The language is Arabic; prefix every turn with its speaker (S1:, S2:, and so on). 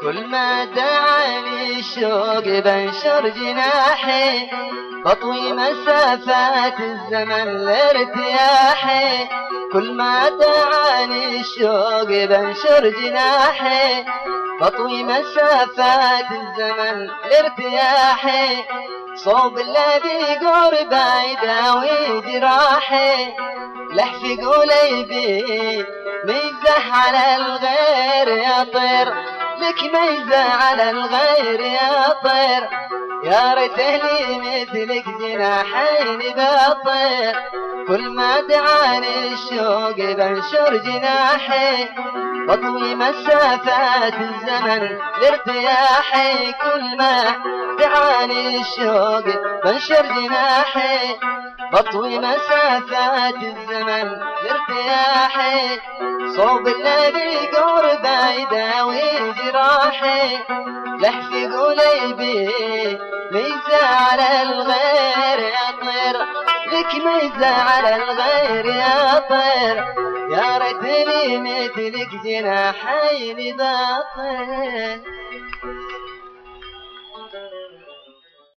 S1: كل ما دعاني الشوق بنشر جناحي، واطوي مسافات الزمن لارتياحي. كل ما دعاني الشوق بنشر جناحي، واطوي مسافات الزمن لارتياحي. صوب الذي قربا يداوي جراحي، لحف قليبي ميزه على الغير يا طير، لك ميزة على الغير يا طير. يا ريت لي مثلك جناحين بطير. كل ما دعاني الشوق بنشر جناحي، واطوي مسافات الزمن لارتياحي. كل ما دعاني الشوق بنشر جناحي، واطوي مسافات الزمن لارتياحي. صوب الذي قربا يداوي جراحي، لحف قليبي ميزة على الغير يا طير، لك ميزة على الغير يا طير. يا ريت لي مثلك جناحين بطير.